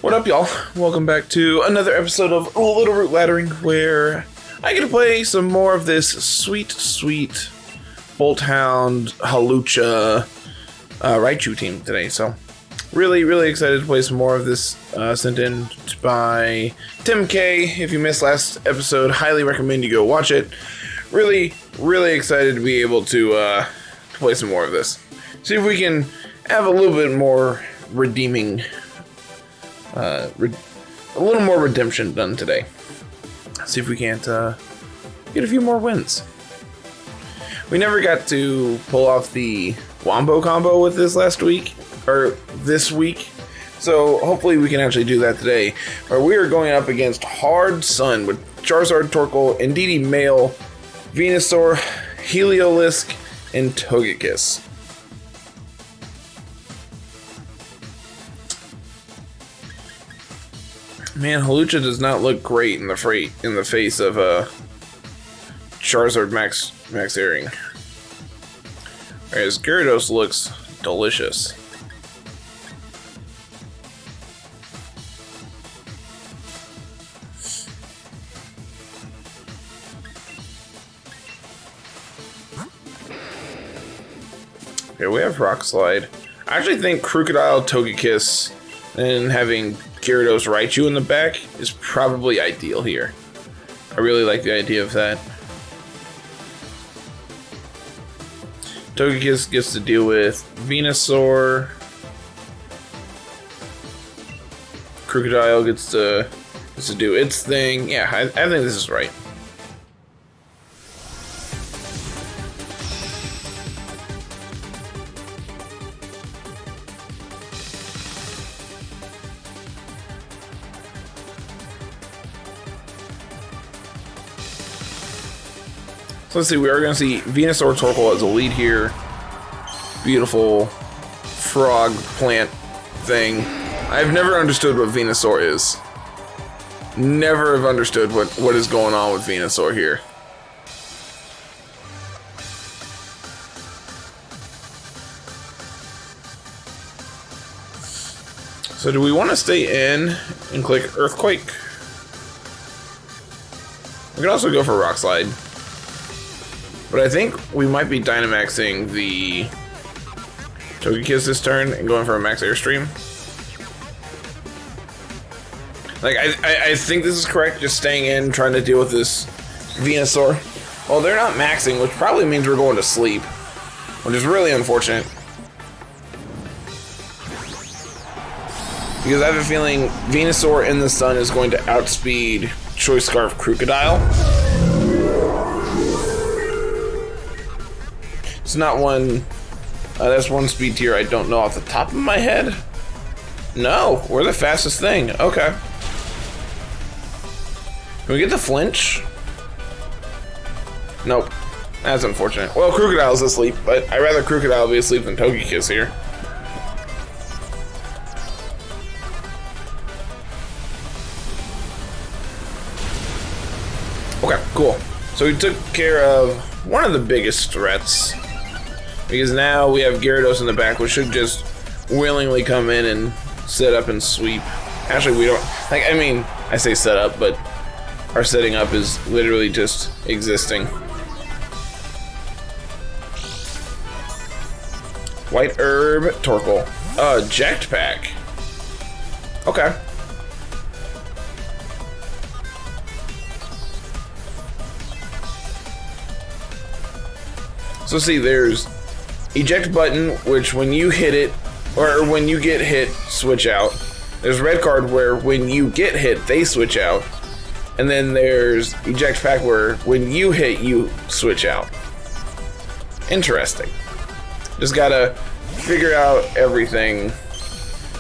What up, y'all? Welcome back to another episode of Littleroot Laddering, where I get to play some more of this sweet, sweet Bolthound Hawlucha Raichu team today. So, really, really excited to play some more of this, sent in by Tim K. If you missed last episode, highly recommend you go watch it. Really, really excited to be able to play some more of this. See if we can have a little bit more redeeming, a little more redemption done today. See if we can't get a few more wins. We never got to pull off the Wombo combo with this last week, or this week, so hopefully we can actually do that today. Where we are going up against Hard Sun with Charizard, Torkoal, Indeedee Male, Venusaur, Heliolisk, and Togekiss. Man, Hawlucha does not look great in the face of Charizard Max Airing. Whereas Gyarados looks delicious. Okay, we have Rock Slide. I actually think Krookodile, Togekiss, and having Gyarados Raichu in the back is probably ideal here. I really like the idea of that. Togekiss gets to deal with Venusaur. Krookodile gets to do its thing. Yeah, I think this is right. So let's see, we are going to see Venusaur Torkoal as a lead here. Beautiful frog plant thing. I've never understood what Venusaur is. Never have understood what is going on with Venusaur here. So do we want to stay in and click Earthquake? We could also go for Rock Slide. But I think we might be Dynamaxing the Togekiss this turn and going for a Max Airstream. Like, I think this is correct, just staying in, trying to deal with this Venusaur. Well, they're not maxing, which probably means we're going to sleep, which is really unfortunate. Because I have a feeling Venusaur in the sun is going to outspeed Choice Scarf Krookodile. It's not one, that's one speed tier I don't know off the top of my head. No, we're the fastest thing. Okay. Can we get the flinch? Nope. That's unfortunate. Well, Krookodile's asleep, but I'd rather Krookodile be asleep than Togekiss here. Okay, cool. So we took care of one of the biggest threats. Because now we have Gyarados in the back, which should just willingly come in and set up and sweep. Actually, we don't... Like, I mean, I say set up, but our setting up is literally just existing. White Herb, Torkoal. Eject Pack. Okay. So see, there's eject button, which when you hit it, or when you get hit, switch out. There's red card where when you get hit, they switch out. And then there's eject pack where when you hit, you switch out. Interesting. Just gotta figure out everything.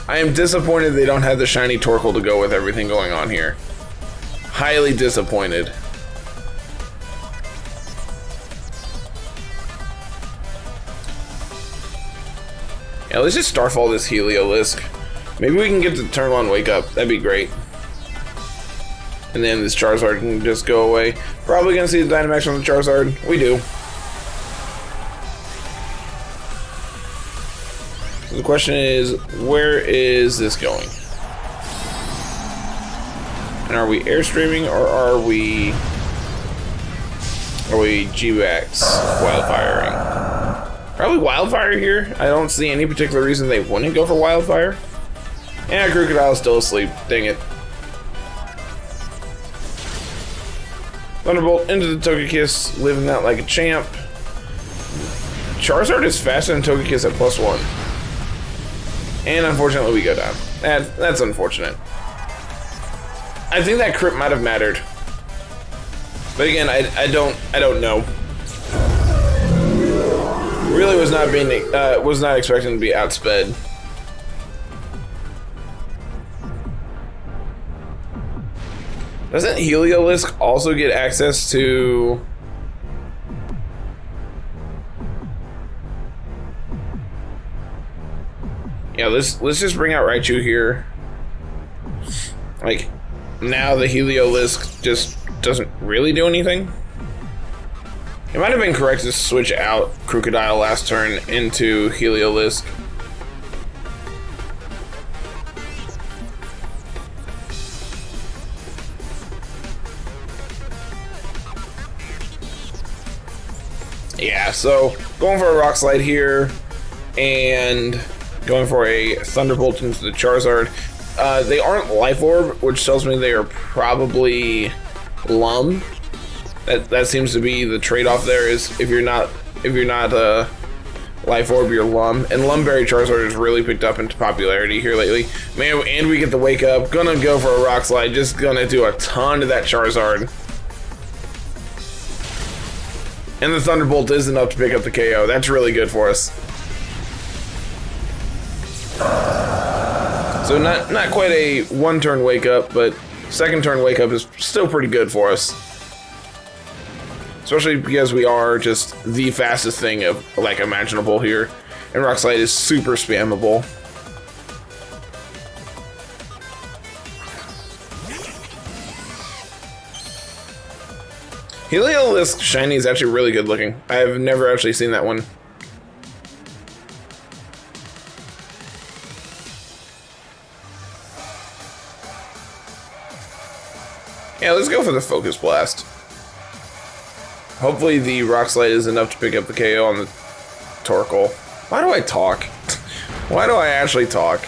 I am disappointed they don't have the shiny Torkoal to go with everything going on here. Highly disappointed. Yeah, let's just Starfall this Heliolisk. Maybe we can get the turn one Wake Up. That'd be great. And then this Charizard can just go away. Probably gonna see the Dynamax from the Charizard. We do. So the question is, where is this going? And are we airstreaming or are we G-Wax wildfiring? Probably wildfire here. I don't see any particular reason they wouldn't go for wildfire. And Krookodile is still asleep. Dang it. Thunderbolt into the Togekiss, living that like a champ. Charizard is faster than Togekiss at +1. And unfortunately we go down. That's unfortunate. I think that crit might have mattered. But again, I don't know. Really was not expecting to be outsped. Doesn't Heliolisk also get access to... Yeah, let's just bring out Raichu here. Like, now the Heliolisk just doesn't really do anything. It might have been correct to switch out Krookodile last turn into Heliolisk. Yeah, so going for a Rock Slide here and going for a Thunderbolt into the Charizard. They aren't Life Orb, which tells me they are probably Lum. That seems to be the trade-off there. Is if you're not Life Orb, you're Lum. And Lumberry Charizard has really picked up into popularity here lately. Man, and we get the Wake Up. Gonna go for a Rock Slide. Just gonna do a ton to that Charizard. And the Thunderbolt is enough to pick up the KO. That's really good for us. So not quite a one-turn Wake Up, but second turn Wake Up is still pretty good for us. Especially because we are just the fastest thing of like imaginable here. And Rock Slide is super spammable. Heliolisk Shiny is actually really good looking. I've never actually seen that one. Yeah, let's go for the Focus Blast. Hopefully the Rock Slide is enough to pick up the KO on the Torkoal. Why do I talk? Why do I actually talk?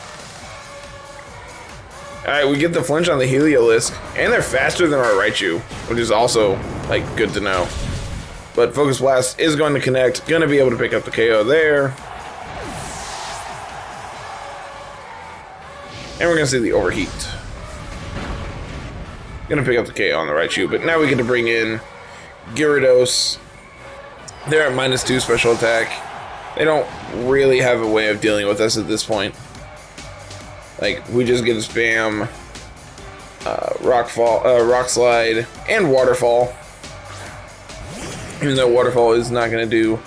Alright, we get the flinch on the Heliolisk, and they're faster than our Raichu, which is also, like, good to know. But Focus Blast is going to connect, going to be able to pick up the KO there. And we're going to see the Overheat. Going to pick up the KO on the Raichu, but now we get to bring in Gyarados. They're at -2 special attack. They don't really have a way of dealing with us at this point. Like, we just get to spam Rock Slide, and Waterfall. Even though Waterfall is not going to do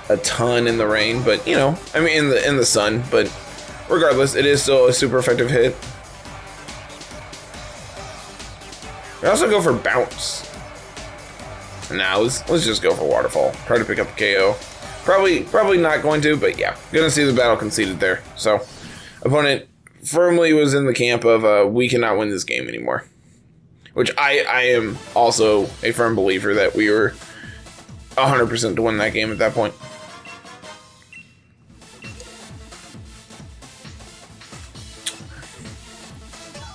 a ton in the rain, but, you know, I mean, in the sun, but regardless, it is still a super effective hit. We also go for Bounce. Now, let's just go for Waterfall. Try to pick up the KO. Probably not going to, but yeah. Gonna see the battle conceded there. So, opponent firmly was in the camp of we cannot win this game anymore. Which I am also a firm believer that we were 100% to win that game at that point.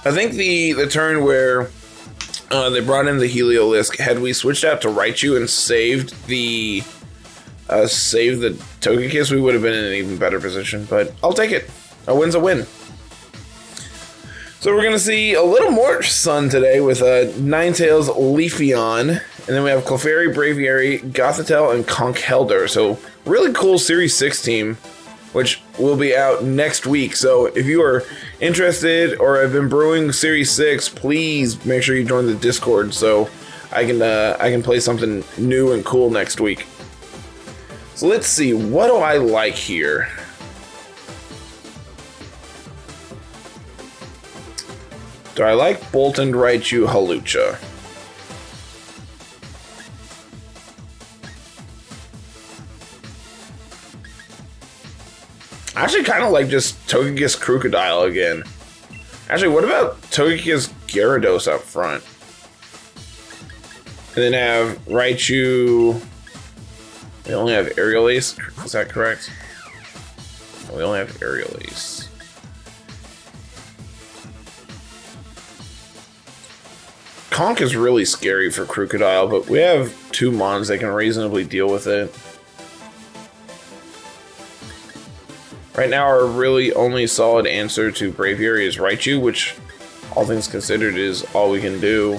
I think the turn where they brought in the Heliolisk, had we switched out to Raichu and saved the Togekiss, we would have been in an even better position. But I'll take it. A win's a win. So we're going to see a little more sun today with Ninetales, Leafeon, and then we have Clefairy, Braviary, Gothitelle, and Conkeldurr. So really cool Series 6 team, which will be out next week. So if you are interested or have been brewing Series 6, please make sure you join the Discord so I can play something new and cool next week. So let's see, what do I like here? Do I like Boltund, Raichu, Hawlucha? I actually kind of like just Togekiss Krookodile again. Actually, what about Togekiss Gyarados up front? And then have Raichu. We only have Aerial Ace. Is that correct? We only have Aerial Ace. Conk is really scary for Krookodile, but we have 2 Mons that can reasonably deal with it. Right now, our really only solid answer to Braviary is Raichu, which, all things considered, is all we can do.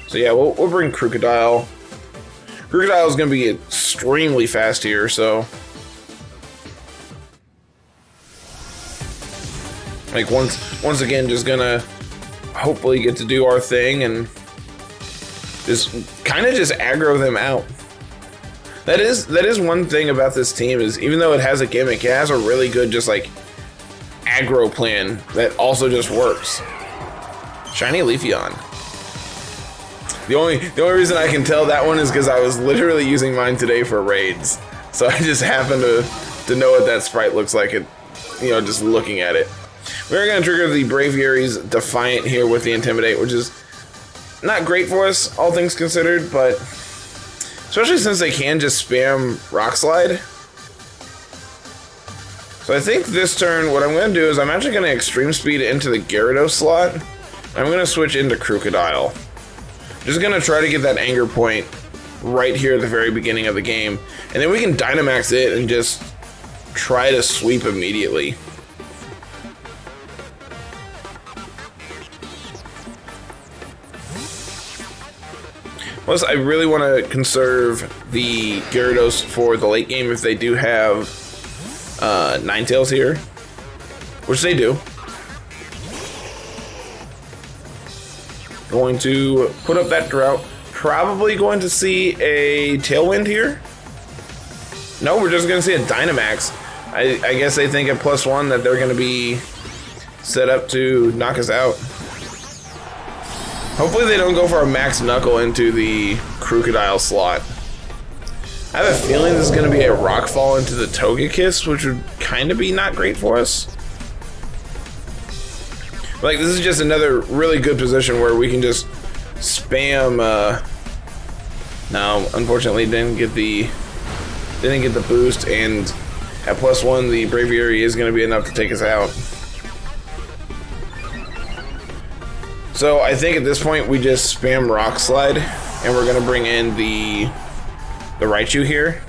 So yeah, we'll bring Krookodile. Krookodile is going to be extremely fast here, so... like, once again, just gonna hopefully get to do our thing and just kind of just aggro them out. That is one thing about this team, is even though it has a gimmick, it has a really good just like aggro plan that also just works. Shiny Leafeon. The only reason I can tell that one is because I was literally using mine today for raids, so I just happen to know what that sprite looks like. It, you know, just looking at it. We're gonna trigger the Braviary's Defiant here with the Intimidate, which is not great for us, all things considered, but especially since they can just spam Rock Slide. So I think this turn, what I'm going to do is I'm actually going to Extreme Speed into the Gyarados slot. I'm going to switch into Krookodile. Just going to try to get that Anger Point right here at the very beginning of the game. And then we can Dynamax it and just try to sweep immediately. Plus, I really want to conserve the Gyarados for the late game if they do have Ninetales here, which they do. Going to put up that Drought. Probably going to see a Tailwind here. No, we're just going to see a Dynamax. I guess they think at +1 that they're going to be set up to knock us out. Hopefully they don't go for a Max Knuckle into the Krookodile slot. I have a feeling this is going to be a Rockfall into the Togekiss, which would kind of be not great for us. Like, this is just another really good position where we can just spam. No, unfortunately, didn't get the boost, and at +1, the Braviary is going to be enough to take us out. So I think at this point we just spam Rock Slide, and we're gonna bring in the Raichu here.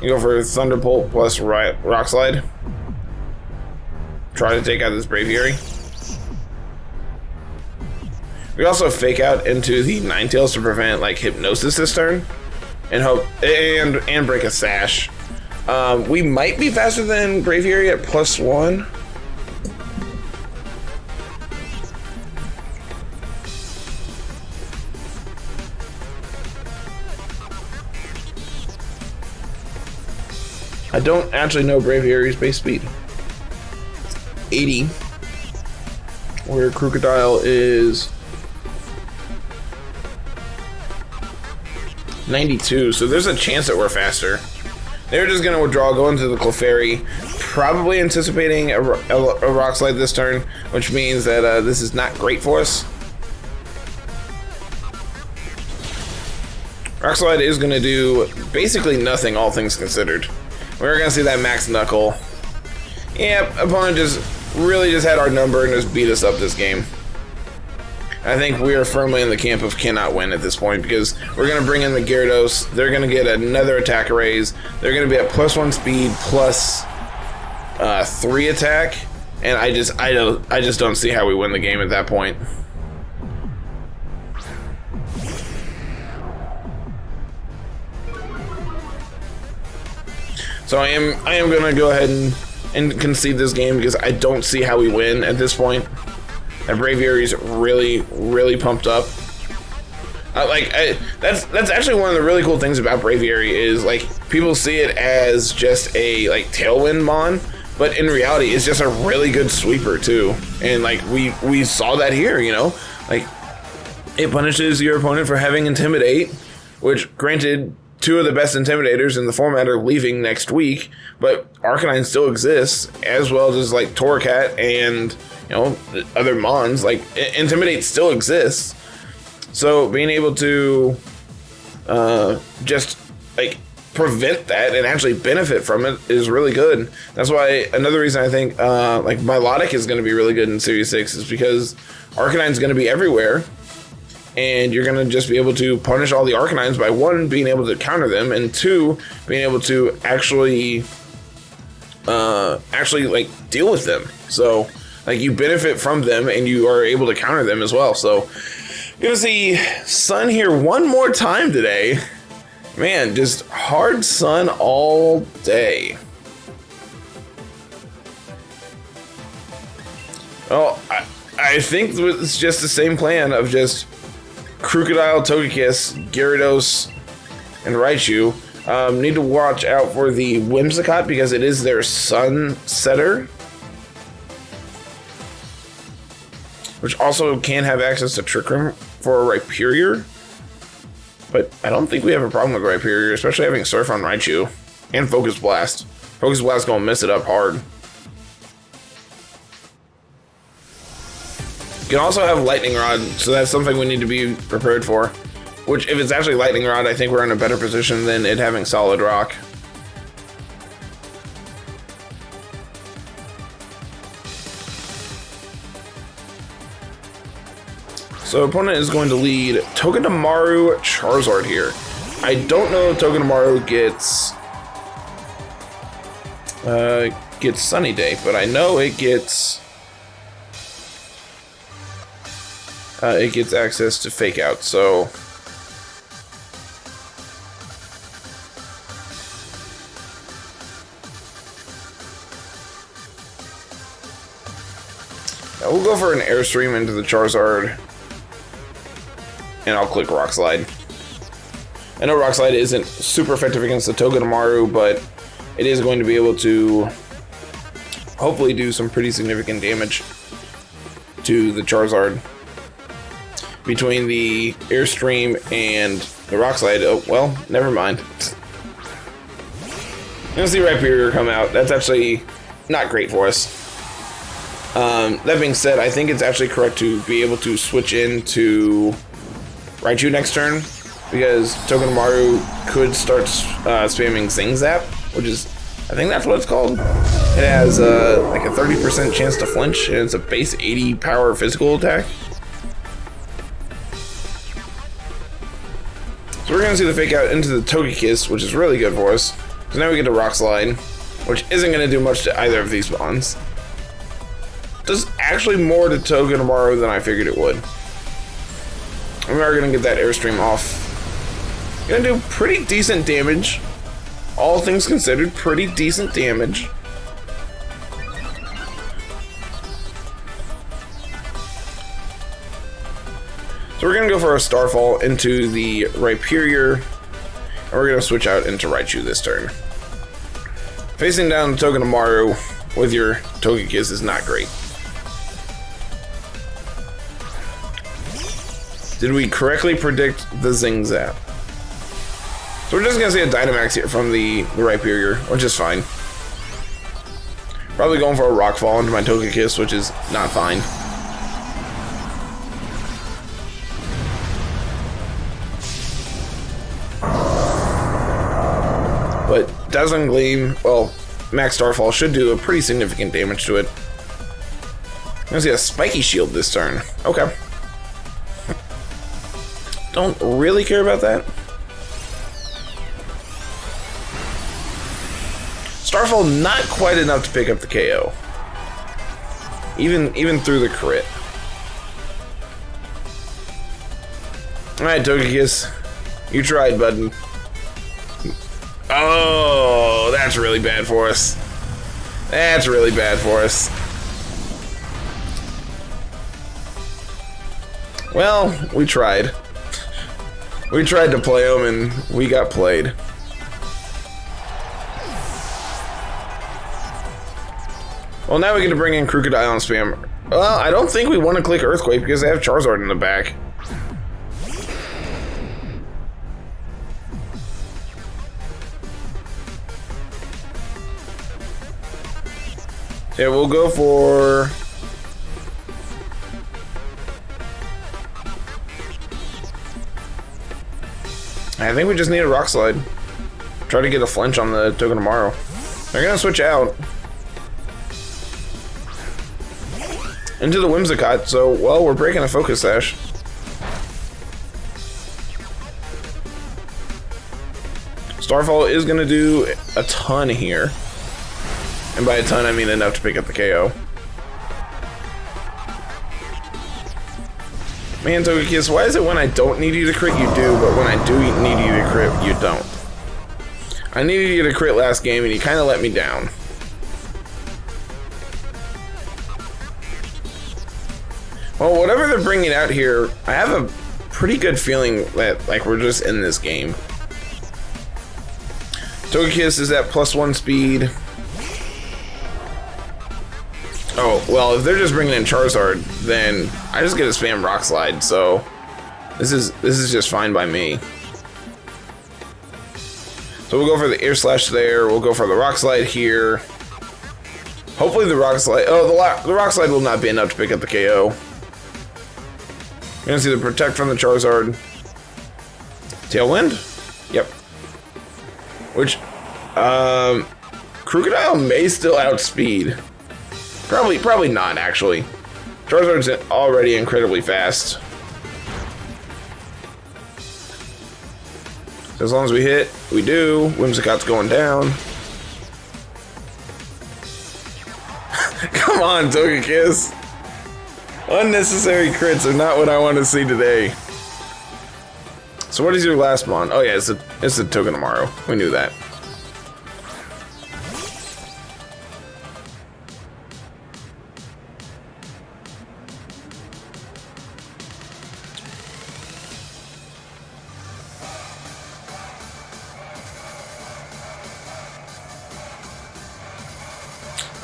You go for Thunderbolt plus Rock Slide. Try to take out this Braviary. We also Fake Out into the Ninetales to prevent like Hypnosis this turn, and hope and break a Sash. We might be faster than Braviary at +1. I don't actually know Braviary's base speed. 80. Where Krookodile is 92, so there's a chance that we're faster. They're just going to withdraw, go into the Clefairy, probably anticipating a Rock Slide this turn, which means that this is not great for us. Rock Slide is going to do basically nothing, all things considered. We're going to see that Max Knuckle. Yeah, opponent just really just had our number and just beat us up this game. I think we are firmly in the camp of cannot win at this point, because we're going to bring in the Gyarados. They're going to get another attack raise. They're going to be at +1 speed, +3 attack, and I just don't see how we win the game at that point. So I am going to go ahead and concede this game, because I don't see how we win at this point. That Braviary's really, really pumped up. That's actually one of the really cool things about Braviary is, like, people see it as just a, like, Tailwind Mon, but in reality, it's just a really good sweeper, too. And, like, we saw that here, you know? Like, it punishes your opponent for having Intimidate, which, granted, two of the best Intimidators in the format are leaving next week, but Arcanine still exists, as well as like Torracat and, you know, other Mons. Like, Intimidate still exists. So being able to just like prevent that and actually benefit from it is really good. That's why another reason I think like Milotic is going to be really good in Series 6 is because Arcanine's going to be everywhere, and you're going to just be able to punish all the Arcanines by, one, being able to counter them, and two, being able to actually like deal with them. So like you benefit from them and you are able to counter them as well. So you're going to see Sun here one more time today. Man, just hard Sun all day. Well, I think it's just the same plan of just Krookodile, Togekiss, Gyarados, and Raichu. Need to watch out for the Whimsicott because it is their Sun setter, which also can have access to Trick Room for a Rhyperior. But I don't think we have a problem with Rhyperior, especially having Surf on Raichu and Focus Blast. Focus Blast gonna mess it up hard. You can also have Lightning Rod, so that's something we need to be prepared for. Which, if it's actually Lightning Rod, I think we're in a better position than it having Solid Rock. So opponent is going to lead Togedemaru Charizard here. I don't know if Togedemaru gets Sunny Day, but I know it gets access to Fake Out. So we'll go for an Airstream into the Charizard. And I'll click Rock Slide. I know Rock Slide isn't super effective against the Togedemaru, but it is going to be able to hopefully do some pretty significant damage to the Charizard. Between the Airstream and the Rock Slide, oh, well, never mind. You're gonna see Rhyperior come out. That's actually not great for us. That being said, I think it's actually correct to be able to switch into Raichu next turn, because Togedemaru could start spamming Zing Zap, which is, I think that's what it's called. It has like a 30% chance to flinch, and it's a base 80 power physical attack. So we're going to see the Fake Out into the Togekiss, which is really good for us. So now we get to Rock Slide, which isn't going to do much to either of these bonds. Does actually more to Togedemaru than I figured it would. We are going to get that Airstream off. Going to do pretty decent damage. All things considered, pretty decent damage. So we're going to go for a Starfall into the Rhyperior. And we're going to switch out into Raichu this turn. Facing down Togedemaru with your Togekiss is not great. Did we correctly predict the Zing Zap? So we're just going to see a Dynamax here from the Rhyperior, which is fine. Probably going for a Rock Fall into my Togekiss, which is not fine. But Dazzling Gleam, well, Max Starfall should do a pretty significant damage to it. I'm going to see a Spiky Shield this turn. Okay. Don't really care about that. Starfall not quite enough to pick up the KO. Even through the crit. Alright, Togekiss. You tried, bud. Oh, that's really bad for us. That's really bad for us. Well, we tried. We tried to play them and we got played. Well, now we get to bring in Krookodile and spam. Well, I don't think we want to click Earthquake because they have Charizard in the back. Yeah, we'll go for... I think we just need a Rock Slide. Try to get a flinch on the Togedemaru. They're gonna switch out into the Whimsicott, so, well, we're breaking a Focus Sash. Starfall is gonna do a ton here. And by a ton, I mean enough to pick up the KO. Man, Togekiss, why is it when I don't need you to crit, you do, but when I do need you to crit, you don't? I needed you to crit last game, and you kind of let me down. Well, whatever they're bringing out here, I have a pretty good feeling that, like, we're just in this game. Togekiss is at +1 speed. Oh, well, if they're just bringing in Charizard, then I just get to spam Rock Slide, so this is just fine by me. So we'll go for the Air Slash there, we'll go for the Rock Slide here. Hopefully the Rock Slide, the Rock Slide will not be enough to pick up the KO. You're gonna see the Protect from the Charizard. Tailwind? Yep. Which, Krookodile may still outspeed. Probably not, actually. Charizard's already incredibly fast. As long as we hit, we do. Whimsicott's going down. Come on, Togekiss. Unnecessary crits are not what I want to see today. So what is your last mon? Oh yeah, it's a Togedemaru. We knew that.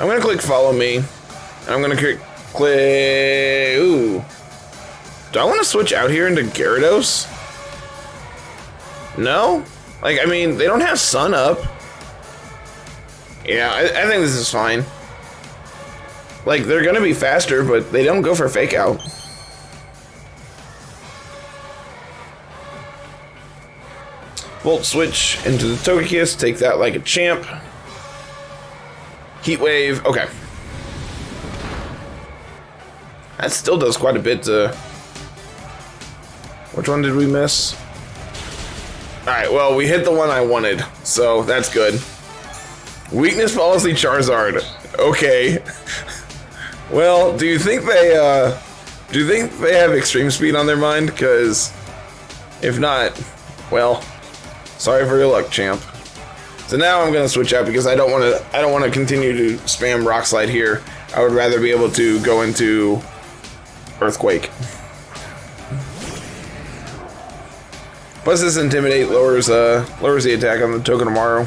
I'm gonna click follow me, and I'm gonna click, ooh. Do I want to switch out here into Gyarados? No? Like, I mean, they don't have Sun up. Yeah, I think this is fine. Like, they're gonna be faster, but they don't go for Fake Out. Volt Switch into the Togekiss, take that like a champ. Heat Wave, okay. That still does quite a bit to... Which one did we miss? Alright, well, we hit the one I wanted, so that's good. Weakness Policy Charizard. Okay. Well, do you think they have extreme speed on their mind? Because if not, well, sorry for your luck, champ. So now I'm gonna switch out because I don't want to continue to spam Rock Slide here. I would rather be able to go into Earthquake. Plus this Intimidate lowers the attack on the Togedemaru,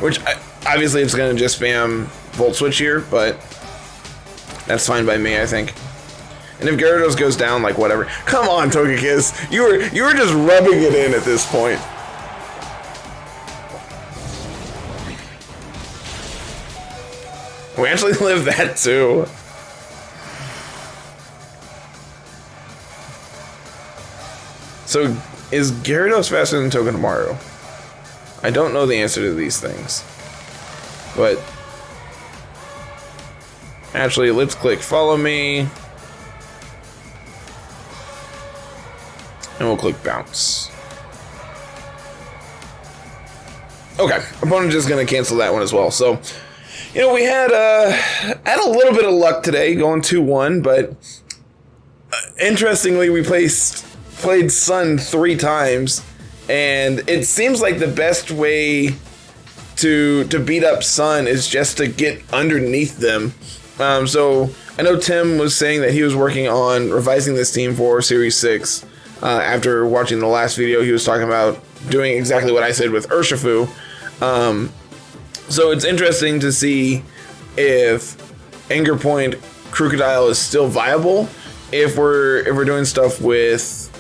which obviously it's gonna just spam Volt Switch here, but that's fine by me, I think. And if Gyarados goes down, like whatever. Come on, Togekiss, you were just rubbing it in at this point. We actually live that too. So, is Gyarados faster than Togedemaru? I don't know the answer to these things. But, actually, let's click follow me. And we'll click bounce. Okay, opponent just gonna cancel that one as well. So, you know, we had a little bit of luck today, going 2-1, but interestingly, we played Sun 3 times, and it seems like the best way to beat up Sun is just to get underneath them. So I know Tim was saying that he was working on revising this team for Series 6. After watching the last video, he was talking about doing exactly what I said with Urshifu. So it's interesting to see if Anger Point Krookodile is still viable if we're doing stuff with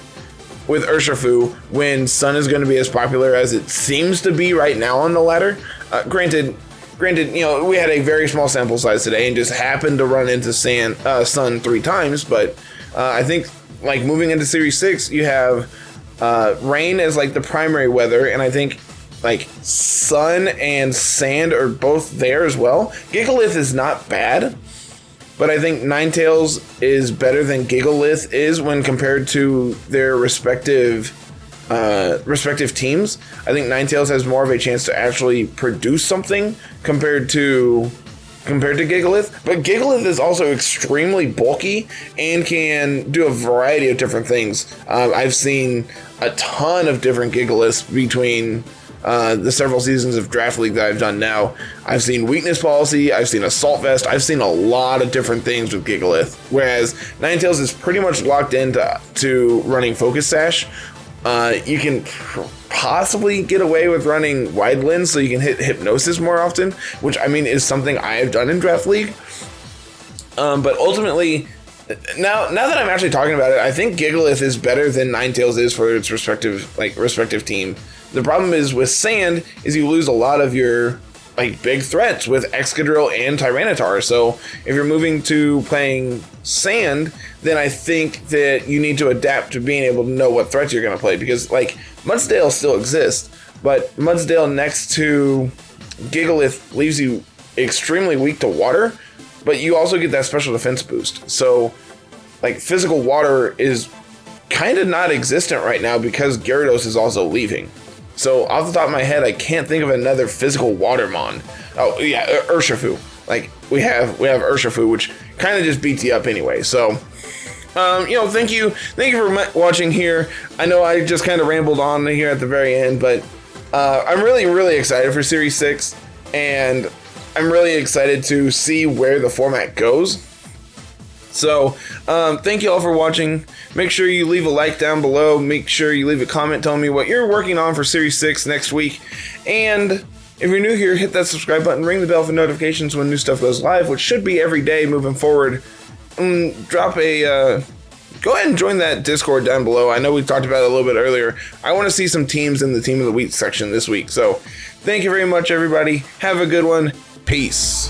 Urshifu when Sun is going to be as popular as it seems to be right now on the ladder. Granted, Granted, we had a very small sample size today and just happened to run into Sun 3 times, but I think like moving into Series 6, you have rain as like the primary weather, and I think like sun and sand are both there as well. Gigalith is not bad, but I think Ninetales is better than Gigalith is when compared to their respective teams. I think Ninetales has more of a chance to actually produce something compared to Gigalith, but Gigalith is also extremely bulky and can do a variety of different things. I've seen a ton of different Gigaliths between the several seasons of Draft League that I've done now. I've seen Weakness Policy, I've seen Assault Vest, I've seen a lot of different things with Gigalith, whereas Ninetales is pretty much locked into running Focus Sash. You can possibly get away with running Wide Lens so you can hit Hypnosis more often, which I mean is something I have done in Draft League. But ultimately, now that I'm actually talking about it, I think Gigalith is better than Ninetales is for its respective team. The problem is with Sand is you lose a lot of your big threats with Excadrill and Tyranitar. So if you're moving to playing Sand, then I think that you need to adapt to being able to know what threats you're going to play, because Mudsdale still exists, but Mudsdale next to Gigalith leaves you extremely weak to water, but you also get that special defense boost. So physical water is kind of not existent right now because Gyarados is also leaving. So off the top of my head, I can't think of another physical Watermon. Oh yeah, Urshifu. We have Urshifu, which kind of just beats you up anyway. So, thank you for watching here. I know I just kind of rambled on here at the very end, but I'm really, really excited for Series 6, and I'm really excited to see where the format goes. So, thank you all for watching. Make sure you leave a like down below. Make sure you leave a comment telling me what you're working on for Series 6 next week. And if you're new here, hit that subscribe button, ring the bell for notifications when new stuff goes live, which should be every day moving forward. Go ahead and join that Discord down below. I know we talked about it a little bit earlier. I want to see some teams in the Team of the Week section this week. So, thank you very much, everybody. Have a good one. Peace.